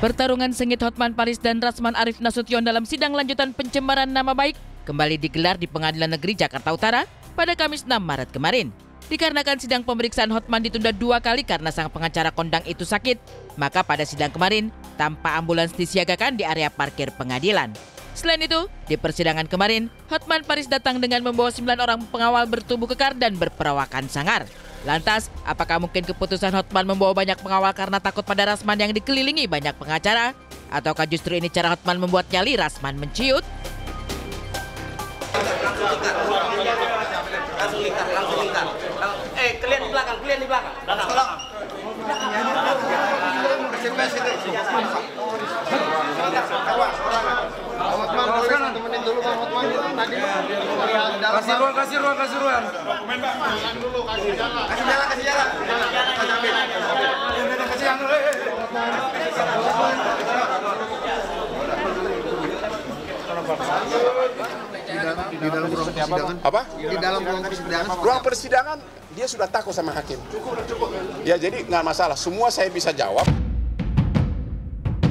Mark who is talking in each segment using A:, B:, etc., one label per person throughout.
A: Pertarungan sengit Hotman Paris dan Rasman Arif Nasution dalam sidang lanjutan pencemaran nama baik kembali digelar di Pengadilan Negeri Jakarta Utara pada Kamis 6 Maret kemarin. Dikarenakan sidang pemeriksaan Hotman ditunda 2 kali karena sang pengacara kondang itu sakit, maka pada sidang kemarin tanpa ambulans disiagakan di area parkir pengadilan. Selain itu, di persidangan kemarin, Hotman Paris datang dengan membawa 9 orang pengawal bertubuh kekar dan berperawakan sangar. Lantas, apakah mungkin keputusan Hotman membawa banyak pengawal karena takut pada Rasman yang dikelilingi banyak pengacara? Ataukah justru ini cara Hotman membuat nyali Rasman menciut?
B: Langsung lingkar. Kalian di belakang.
C: Kasih ruang. Kasih jalan.
D: Di dalam ruang persidangan. Apa? Di dalam ruang persidangan. Ruang persidangan dia sudah takut sama hakim. Ya jadi nggak masalah. Semua saya bisa jawab.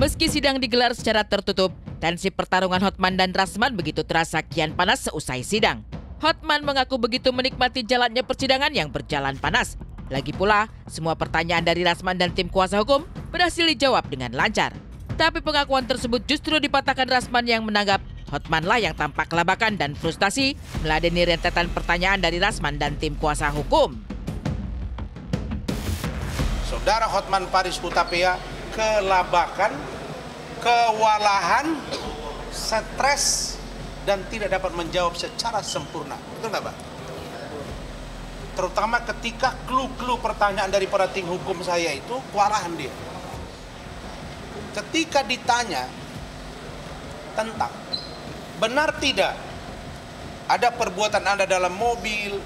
A: Meski sidang digelar secara tertutup, tensi pertarungan Hotman dan Rasman begitu terasa kian panas seusai sidang. Hotman mengaku begitu menikmati jalannya persidangan yang berjalan panas. Lagi pula, semua pertanyaan dari Rasman dan tim kuasa hukum berhasil dijawab dengan lancar. Tapi pengakuan tersebut justru dipatahkan Rasman yang menanggap Hotman lah yang tampak kelabakan dan frustasi meladeni rentetan pertanyaan dari Rasman dan tim kuasa hukum.
C: Saudara Hotman Paris Hutapea kelabakan, kewalahan, stres, dan tidak dapat menjawab secara sempurna. Betul nggak, Pak? Terutama ketika clue-clue pertanyaan daripada tim hukum saya itu kewalahan dia. Ketika ditanya tentang benar tidak ada perbuatan Anda dalam mobil,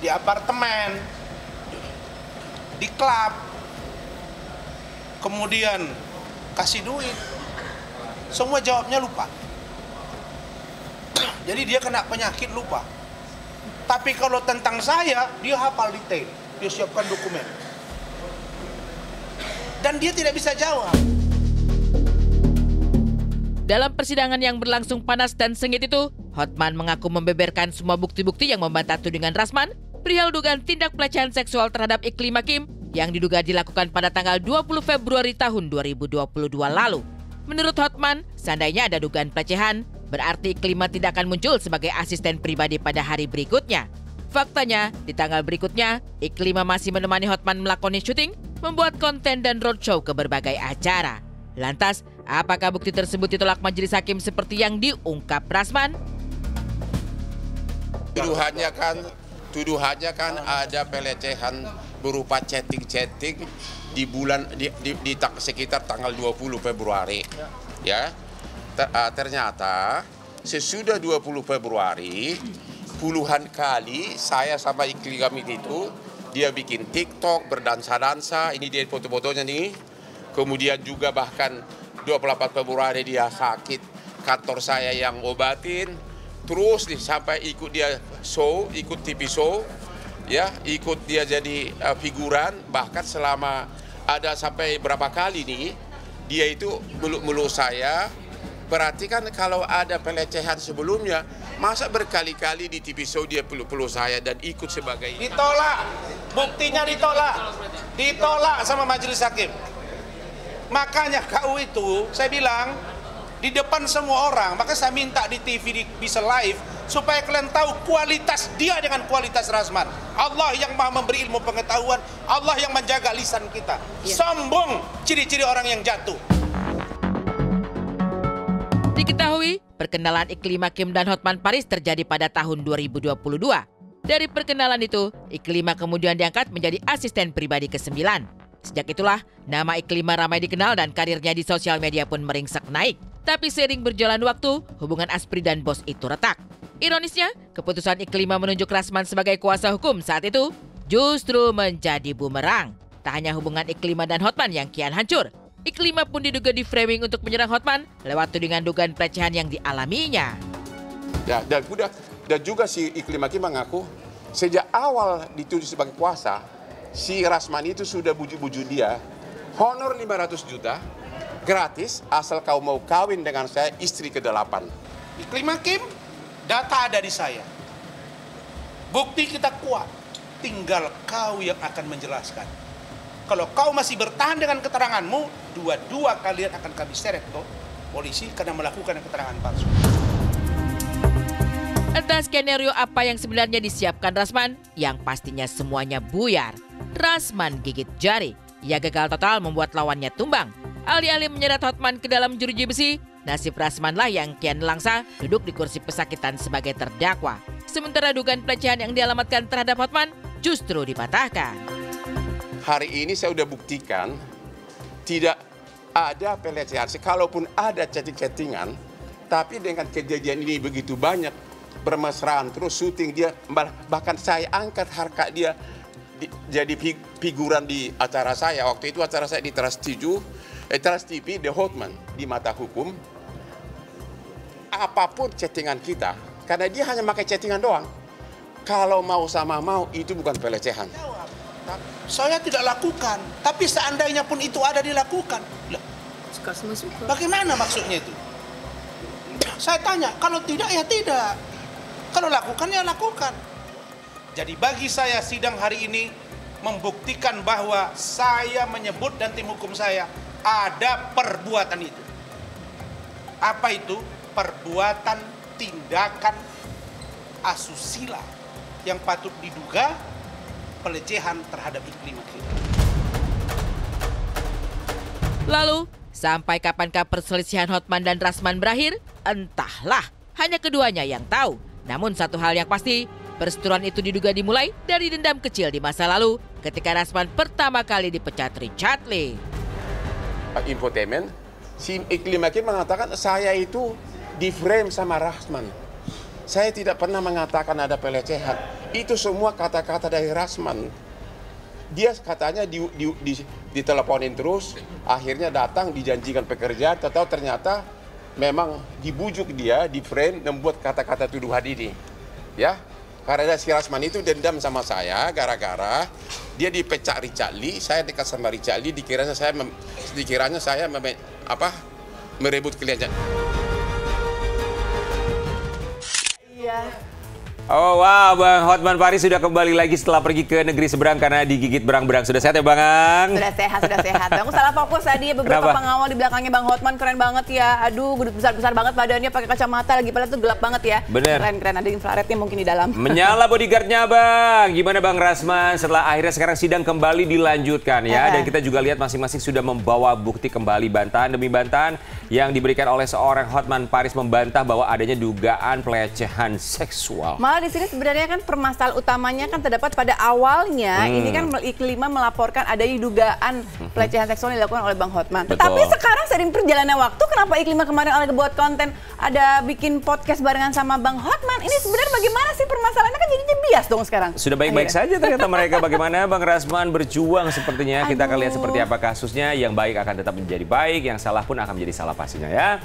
C: di apartemen, di klub, kemudian kasih duit, semua jawabnya lupa. Jadi dia kena penyakit lupa. Tapi kalau tentang saya, dia hafal detail, dia siapkan dokumen. Dan dia tidak bisa jawab.
A: Dalam persidangan yang berlangsung panas dan sengit itu, Hotman mengaku membeberkan semua bukti-bukti yang membantah tudingan Rasman perihal dugaan tindak pelecehan seksual terhadap Iklim Hakim yang diduga dilakukan pada tanggal 20 Februari tahun 2022 lalu. Menurut Hotman, seandainya ada dugaan pelecehan, berarti Iklima tidak akan muncul sebagai asisten pribadi pada hari berikutnya. Faktanya, di tanggal berikutnya, Iklima masih menemani Hotman melakoni syuting, membuat konten dan roadshow ke berbagai acara. Lantas, apakah bukti tersebut ditolak majelis hakim seperti yang diungkap Rasman?
D: Tuduhannya kan ada pelecehan berupa chatting di sekitar tanggal 20 Februari. Ya. Ternyata sesudah 20 Februari puluhan kali saya sama Iklim itu dia bikin TikTok berdansa-dansa, ini dia foto-fotonya nih. Kemudian juga bahkan 24 Februari dia sakit, kantor saya yang obatin. Terus nih sampai ikut dia show, ikut TV show, ya, ikut dia jadi figuran. Bahkan selama ada sampai berapa kali nih dia itu meluk-meluk saya. Berarti kan kalau ada pelecehan sebelumnya, masa berkali-kali di TV show dia peluk-peluk saya dan ikut sebagai...
C: Ditolak, buktinya ditolak sama majelis hakim. Makanya KU itu, saya bilang, di depan semua orang, maka saya minta di TV bisa live, supaya kalian tahu kualitas dia dengan kualitas Rasman. Allah yang maha memberi ilmu pengetahuan, Allah yang menjaga lisan kita. Sombong, ciri-ciri orang yang jatuh.
A: Diketahui, perkenalan Iklim Hakim dan Hotman Paris terjadi pada tahun 2022. Dari perkenalan itu, Iklima kemudian diangkat menjadi asisten pribadi ke-9. Sejak itulah, nama Iklima ramai dikenal dan karirnya di sosial media pun meringsek naik. Tapi seiring berjalan waktu, hubungan Aspri dan bos itu retak. Ironisnya, keputusan Iklima menunjuk Rasman sebagai kuasa hukum saat itu justru menjadi bumerang. Tak hanya hubungan Iklima dan Hotman yang kian hancur, Iklima pun diduga di-framing untuk menyerang Hotman lewat tudingan dugaan pelecehan yang dialaminya.
D: Ya, dan juga si Iklim Hakim mengaku sejak awal dituduh sebagai kuasa, si Rasman itu sudah bujuk-bujuk dia honor 500 juta gratis asal kau mau kawin dengan saya istri ke-8.
C: Iklim Hakim, data ada di saya. Bukti kita kuat, tinggal kau yang akan menjelaskan. Kalau kau masih bertahan dengan keteranganmu, dua-dua kalian akan kami seret ke polisi karena melakukan keterangan palsu.
A: Entah skenario apa yang sebenarnya disiapkan Rasman, yang pastinya semuanya buyar. Rasman gigit jari. Ia gagal total membuat lawannya tumbang. Alih-alih menyeret Hotman ke dalam jeruji besi, nasib Rasman lah yang kian langsa duduk di kursi pesakitan sebagai terdakwa. Sementara dugaan pelecehan yang dialamatkan terhadap Hotman justru dipatahkan.
D: Hari ini saya sudah buktikan tidak ada pelecehan. Kalaupun ada chatting-chattingan, tapi dengan kejadian ini begitu banyak bermesraan, terus syuting dia, bahkan saya angkat harkat dia jadi figuran di acara saya. Waktu itu acara saya di Trans TV, The Hotman di mata hukum. Apapun chattingan kita, karena dia hanya pakai chattingan doang. Kalau mau sama mau, itu bukan pelecehan.
C: Saya tidak lakukan, tapi seandainya pun itu ada dilakukan. Bagaimana maksudnya itu? Saya tanya, kalau tidak ya tidak. Kalau lakukan ya lakukan. Jadi bagi saya sidang hari ini membuktikan bahwa saya menyebut dan tim hukum saya ada perbuatan itu. Apa itu? Perbuatan tindakan asusila yang patut diduga pelecehan terhadap Iklim Hakim.
A: Lalu, sampai kapankah perselisihan Hotman dan Rasman berakhir? Entahlah, hanya keduanya yang tahu. Namun satu hal yang pasti, perseteruan itu diduga dimulai dari dendam kecil di masa lalu ketika Rasman pertama kali dipecat Richard Lee.
D: Infotainment, si Iklim Hakim mengatakan saya itu di frame sama Rasman. Saya tidak pernah mengatakan ada pelecehan. Itu semua kata-kata dari Rasman. Dia katanya diteleponin terus, akhirnya datang dijanjikan pekerjaan, ternyata memang dibujuk dia di frame membuat kata-kata tuduhan ini. Ya, karena si Rasman itu dendam sama saya gara-gara dia dipecat Richard Lee, saya dekat sama Richard Lee, dikiranya saya merebut klien.
E: Oh wow, Bang Hotman Paris sudah kembali lagi setelah pergi ke negeri seberang karena digigit berang-berang. Sudah sehat ya Bang Ang?
F: Sudah sehat. Bang, salah fokus tadi beberapa pengawal di belakangnya Bang Hotman keren banget ya. Aduh, besar-besar banget badannya, pakai kacamata lagi, padahal tuh gelap banget ya.
E: Bener.
F: Keren, ada infrarednya mungkin di dalam.
E: Menyala bodyguardnya Bang. Gimana Bang Rasman setelah akhirnya sekarang sidang kembali dilanjutkan ya. Dan kita juga lihat masing-masing sudah membawa bukti kembali, bantahan demi bantahan yang diberikan oleh seorang Hotman Paris membantah bahwa adanya dugaan pelecehan seksual.
F: Malah di sini sebenarnya kan permasalahan utamanya kan terdapat pada awalnya ini kan Iklim melaporkan adanya dugaan pelecehan seksual yang dilakukan oleh Bang Hotman. Tetapi sekarang sering perjalannya waktu, kenapa Iklim kemarin oleh buat konten ada bikin podcast barengan sama Bang Hotman? Ini sebenarnya bagaimana sih permasalahannya, kan jadinya bias dong sekarang.
E: Sudah baik-baik saja ternyata mereka. Bagaimana Bang Rasman berjuang sepertinya. Kita akan lihat seperti apa kasusnya. Yang baik akan tetap menjadi baik, yang salah pun akan menjadi salah pastinya ya.